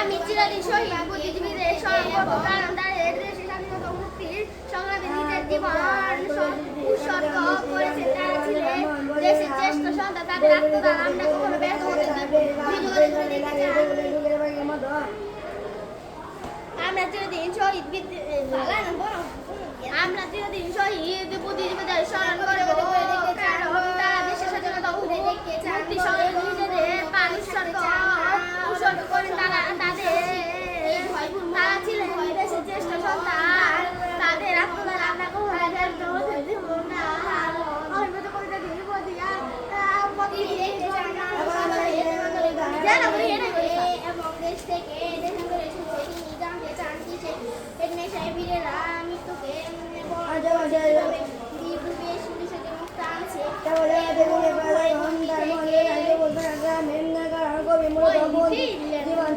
আমি চিরদিন শহীদ বুদ্ধিজীবীদের স্মরণ করবো, কারণ তাদের দেশের স্বাধীনতা ও মুক্তির সংগ্রামে নিজের জীবন উৎসর্গ করেছেন। তারা ছিলেন দেশের শ্রেষ্ঠ সন্তান, তাদের আত্মদান আমরা কখনো ব্যর্থ হতে দেব না। আমরা চিরদিন শহীদ বুদ্ধিজীবীদের স্মরণ করবো, কারণ তারা দেশের স্বাধীনতা ও মুক্তি সংগ্রামে নিজেদের প্রাণ উৎসর্গ করেন। তারা ছিলেন দেশের শ্রেষ্ঠ সন্তান, তাদের আত্মদান আমরা কখনো ব্যর্থ হতে দেব না। এবং দেশ থেকে জানতে চান কিসে বীরেরা মৃত্যুকে মুক্ত আনছে। জীবন